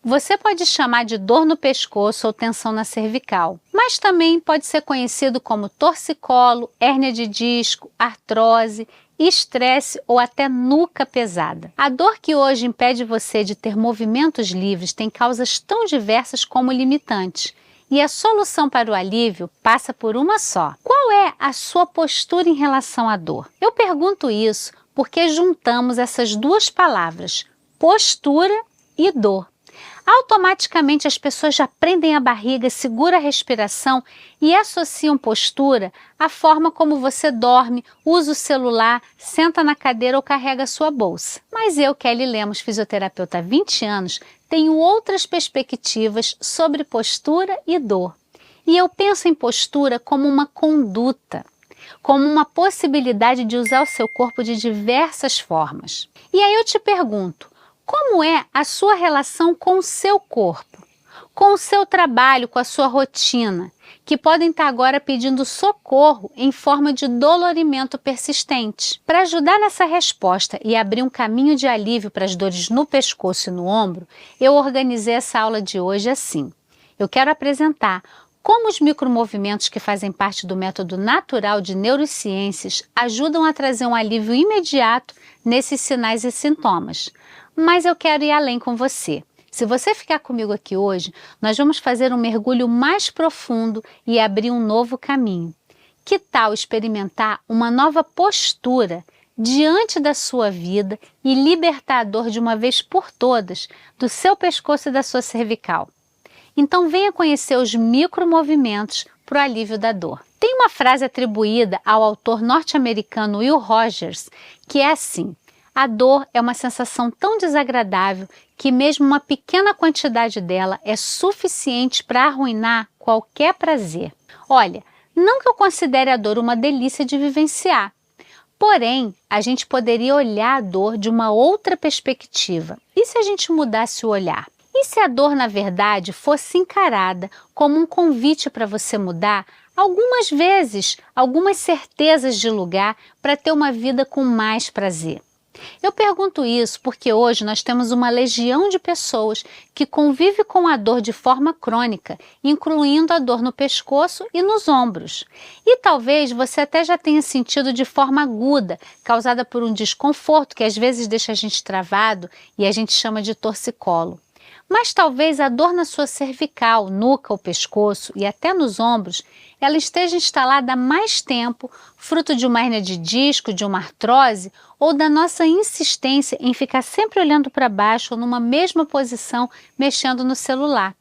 Você pode chamar de dor no pescoço ou tensão na cervical, mas também pode ser conhecido como torcicolo, hérnia de disco, artrose, estresse ou até nuca pesada. A dor que hoje impede você de ter movimentos livres tem causas tão diversas como limitantes. E a solução para o alívio passa por uma só. Qual é a sua postura em relação à dor? Eu pergunto isso porque juntamos essas duas palavras, postura e dor. Automaticamente as pessoas já prendem a barriga, seguram a respiração e associam postura à forma como você dorme, usa o celular, senta na cadeira ou carrega a sua bolsa. Mas eu, Kelly Lemos, fisioterapeuta há 20 anos, tenho outras perspectivas sobre postura e dor. E eu penso em postura como uma conduta, como uma possibilidade de usar o seu corpo de diversas formas. E aí eu te pergunto, como é a sua relação com o seu corpo, com o seu trabalho, com a sua rotina, que podem estar agora pedindo socorro em forma de dolorimento persistente? Para ajudar nessa resposta e abrir um caminho de alívio para as dores no pescoço e no ombro, eu organizei essa aula de hoje assim. Eu quero apresentar como os micromovimentos que fazem parte do método natural de neurociências ajudam a trazer um alívio imediato nesses sinais e sintomas. Mas eu quero ir além com você. Se você ficar comigo aqui hoje, nós vamos fazer um mergulho mais profundo e abrir um novo caminho. Que tal experimentar uma nova postura diante da sua vida e libertar a dor de uma vez por todas do seu pescoço e da sua cervical? Então venha conhecer os micromovimentos para o alívio da dor. Tem uma frase atribuída ao autor norte-americano Will Rogers que é assim: a dor é uma sensação tão desagradável que mesmo uma pequena quantidade dela é suficiente para arruinar qualquer prazer. Olha, não que eu considere a dor uma delícia de vivenciar, porém, a gente poderia olhar a dor de uma outra perspectiva. E se a gente mudasse o olhar? E se a dor, na verdade, fosse encarada como um convite para você mudar algumas vezes, algumas certezas de lugar para ter uma vida com mais prazer? Eu pergunto isso porque hoje nós temos uma legião de pessoas que convive com a dor de forma crônica, incluindo a dor no pescoço e nos ombros. E talvez você até já tenha sentido de forma aguda, causada por um desconforto que às vezes deixa a gente travado e a gente chama de torcicolo. Mas talvez a dor na sua cervical, nuca ou pescoço e até nos ombros, ela esteja instalada há mais tempo, fruto de uma hérnia de disco, de uma artrose ou da nossa insistência em ficar sempre olhando para baixo ou numa mesma posição, mexendo no celular.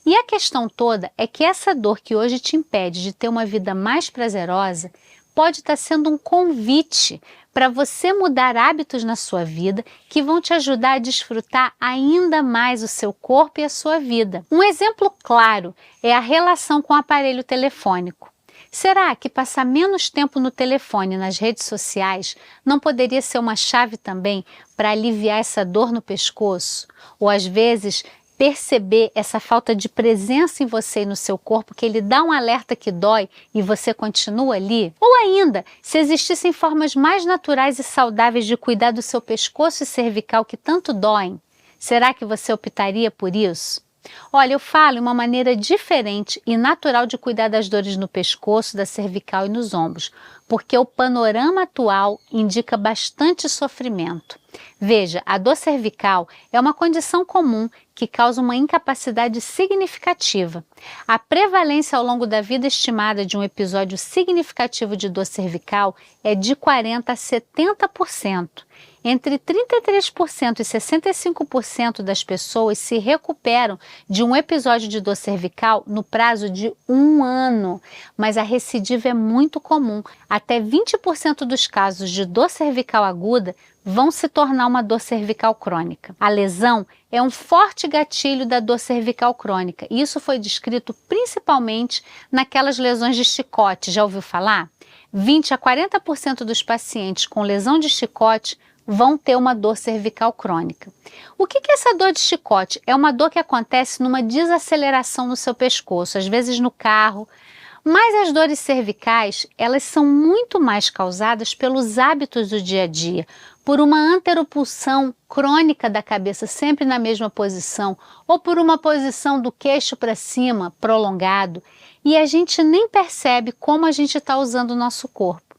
E a questão toda é que essa dor que hoje te impede de ter uma vida mais prazerosa pode estar sendo um convite para você mudar hábitos na sua vida que vão te ajudar a desfrutar ainda mais o seu corpo e a sua vida. Um exemplo claro é a relação com o aparelho telefônico. Será que passar menos tempo no telefone e nas redes sociais não poderia ser uma chave também para aliviar essa dor no pescoço? Ou às vezes perceber essa falta de presença em você e no seu corpo, que ele dá um alerta que dói e você continua ali? Ou ainda, se existissem formas mais naturais e saudáveis de cuidar do seu pescoço e cervical que tanto doem, será que você optaria por isso? Olha, eu falo em uma maneira diferente e natural de cuidar das dores no pescoço, da cervical e nos ombros, porque o panorama atual indica bastante sofrimento. Veja, a dor cervical é uma condição comum que causa uma incapacidade significativa. A prevalência ao longo da vida estimada de um episódio significativo de dor cervical é de 40% a 70%. Entre 33% e 65% das pessoas se recuperam de um episódio de dor cervical no prazo de 1 ano, mas a recidiva é muito comum. Até 20% dos casos de dor cervical aguda vão se tornar uma dor cervical crônica. A lesão é um forte gatilho da dor cervical crônica e isso foi descrito principalmente naquelas lesões de chicote. Já ouviu falar? 20 a 40% dos pacientes com lesão de chicote vão ter uma dor cervical crônica. O que é essa dor de chicote? É uma dor que acontece numa desaceleração no seu pescoço, às vezes no carro, Mas as dores cervicais, elas são muito mais causadas pelos hábitos do dia a dia, por uma anteropulsão crônica da cabeça sempre na mesma posição, ou por uma posição do queixo para cima, prolongado, e a gente nem percebe como a gente está usando o nosso corpo.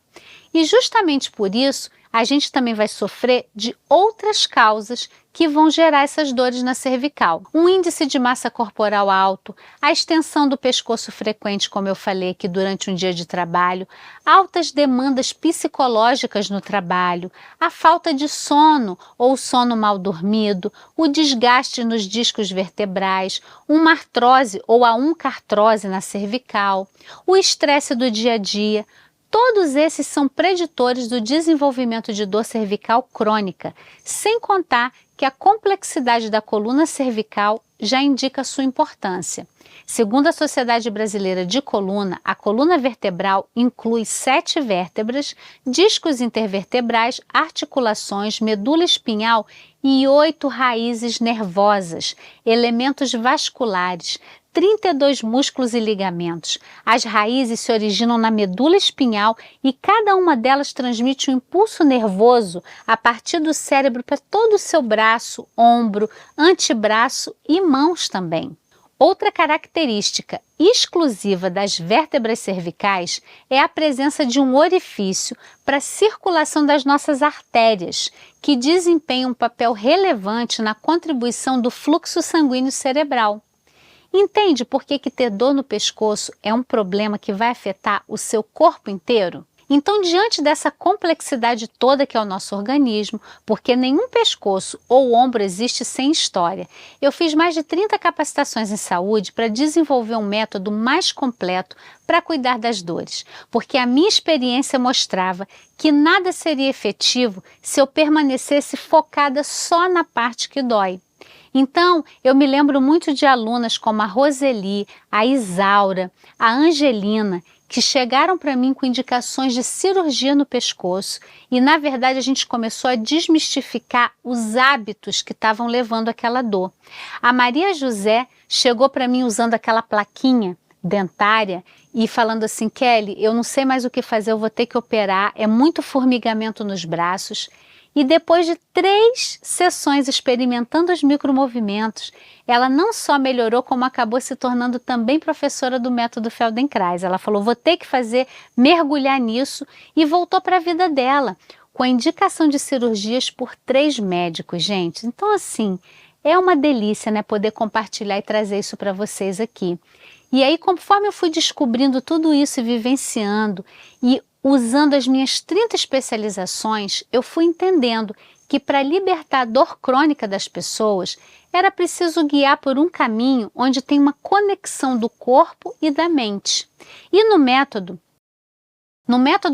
E justamente por isso, a gente também vai sofrer de outras causas que vão gerar essas dores na cervical. Um índice de massa corporal alto, a extensão do pescoço frequente, como eu falei aqui durante um dia de trabalho, altas demandas psicológicas no trabalho, a falta de sono ou sono mal dormido, o desgaste nos discos vertebrais, uma artrose ou a oncartrose na cervical, o estresse do dia a dia. Todos esses são preditores do desenvolvimento de dor cervical crônica, sem contar que a complexidade da coluna cervical já indica sua importância. Segundo a Sociedade Brasileira de Coluna, a coluna vertebral inclui 7 vértebras, discos intervertebrais, articulações, medula espinhal e 8 raízes nervosas, elementos vasculares, 32 músculos e ligamentos. As raízes se originam na medula espinhal e cada uma delas transmite um impulso nervoso a partir do cérebro para todo o seu braço, ombro, antebraço e mãos também. Outra característica exclusiva das vértebras cervicais é a presença de um orifício para a circulação das nossas artérias, que desempenha um papel relevante na contribuição do fluxo sanguíneo cerebral. Entende por que ter dor no pescoço é um problema que vai afetar o seu corpo inteiro? Então, diante dessa complexidade toda que é o nosso organismo, porque nenhum pescoço ou ombro existe sem história, eu fiz mais de 30 capacitações em saúde para desenvolver um método mais completo para cuidar das dores, porque a minha experiência mostrava que nada seria efetivo se eu permanecesse focada só na parte que dói. Então, eu me lembro muito de alunas como a Roseli, a Isaura, a Angelina, que chegaram para mim com indicações de cirurgia no pescoço e, na verdade, a gente começou a desmistificar os hábitos que estavam levando àquela dor. A Maria José chegou para mim usando aquela plaquinha dentária e falando assim: Kelly, eu não sei mais o que fazer, eu vou ter que operar, é muito formigamento nos braços. E depois de 3 sessões experimentando os micromovimentos, ela não só melhorou, como acabou se tornando também professora do método Feldenkrais. Ela falou: vou ter que mergulhar nisso, e voltou para a vida dela, com a indicação de cirurgias por 3 médicos, gente. Então, assim, é uma delícia, né, poder compartilhar e trazer isso para vocês aqui. E aí, conforme eu fui descobrindo tudo isso e vivenciando, e usando as minhas 30 especializações, eu fui entendendo que para libertar a dor crônica das pessoas, era preciso guiar por um caminho onde tem uma conexão do corpo e da mente. E no método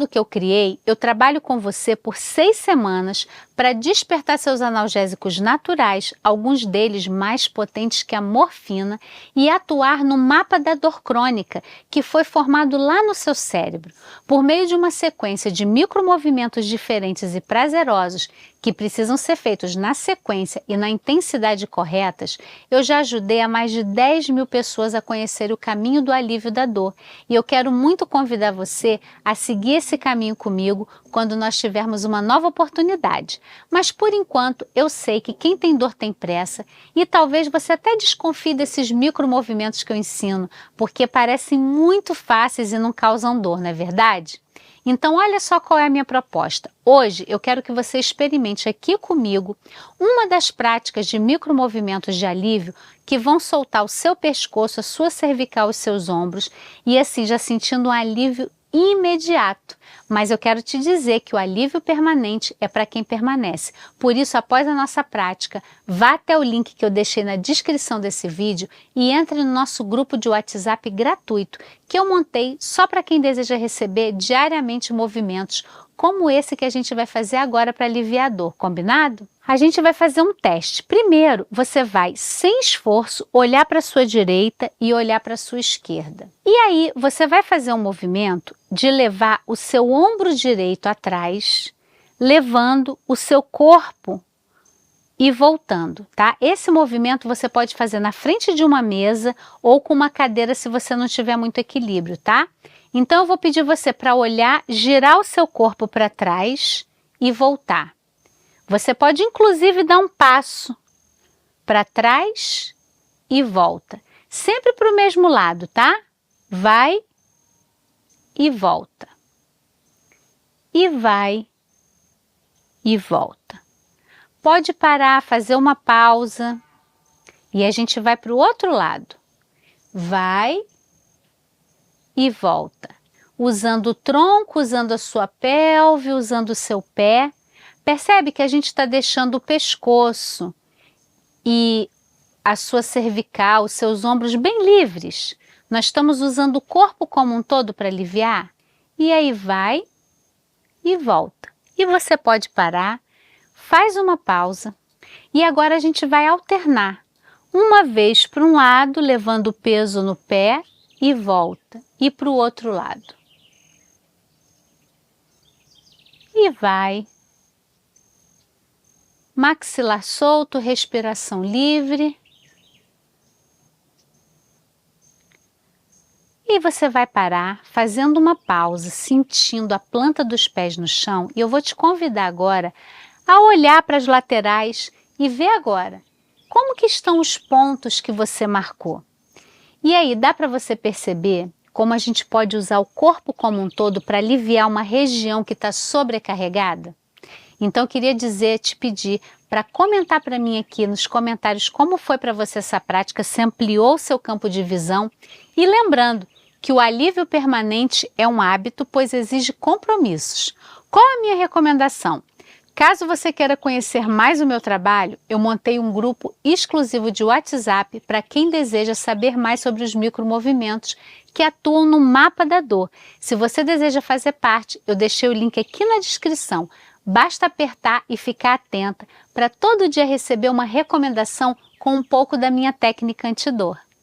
que eu criei, eu trabalho com você por 6 semanas para despertar seus analgésicos naturais, alguns deles mais potentes que a morfina, e atuar no mapa da dor crônica, que foi formado lá no seu cérebro. Por meio de uma sequência de micromovimentos diferentes e prazerosos, que precisam ser feitos na sequência e na intensidade corretas, eu já ajudei a mais de 10 mil pessoas a conhecer o caminho do alívio da dor. E eu quero muito convidar você a seguir esse caminho comigo quando nós tivermos uma nova oportunidade. Mas por enquanto eu sei que quem tem dor tem pressa, e talvez você até desconfie desses micromovimentos que eu ensino, porque parecem muito fáceis e não causam dor, não é verdade? Então, olha só qual é a minha proposta. Hoje eu quero que você experimente aqui comigo uma das práticas de micromovimentos de alívio que vão soltar o seu pescoço, a sua cervical e os seus ombros, e assim já sentindo um alívio imediato. Mas eu quero te dizer que o alívio permanente é para quem permanece. Por isso, após a nossa prática, vá até o link que eu deixei na descrição desse vídeo e entre no nosso grupo de WhatsApp gratuito, que eu montei só para quem deseja receber diariamente movimentos como esse que a gente vai fazer agora para aliviar a dor, combinado? A gente vai fazer um teste. Primeiro, você vai, sem esforço, olhar para a sua direita e olhar para a sua esquerda. E aí, você vai fazer um movimento de levar o seu ombro direito atrás, levando o seu corpo e voltando, tá? Esse movimento você pode fazer na frente de uma mesa ou com uma cadeira se você não tiver muito equilíbrio, tá? Então eu vou pedir você para olhar, girar o seu corpo para trás e voltar. Você pode inclusive dar um passo para trás e volta. Sempre para o mesmo lado, tá? Vai e volta. E vai e volta. Pode parar, fazer uma pausa e a gente vai para o outro lado. Vai e volta. Usando o tronco, usando a sua pelve, usando o seu pé. Percebe que a gente está deixando o pescoço e a sua cervical, os seus ombros bem livres. Nós estamos usando o corpo como um todo para aliviar. E aí vai e volta. E você pode parar, faz uma pausa e agora a gente vai alternar. Uma vez para um lado, levando o peso no pé e volta. E para o outro lado. E vai. Maxilar solto, respiração livre. E você vai parar fazendo uma pausa, sentindo a planta dos pés no chão. E eu vou te convidar agora a olhar para as laterais e ver agora como que estão os pontos que você marcou. E aí, dá para você perceber como a gente pode usar o corpo como um todo para aliviar uma região que está sobrecarregada? Então, eu queria te pedir para comentar para mim aqui nos comentários como foi para você essa prática, se ampliou o seu campo de visão. E lembrando que o alívio permanente é um hábito, pois exige compromissos. Qual a minha recomendação? Caso você queira conhecer mais o meu trabalho, eu montei um grupo exclusivo de WhatsApp para quem deseja saber mais sobre os micromovimentos que atuam no mapa da dor. Se você deseja fazer parte, eu deixei o link aqui na descrição. Basta apertar e ficar atenta para todo dia receber uma recomendação com um pouco da minha técnica antidor.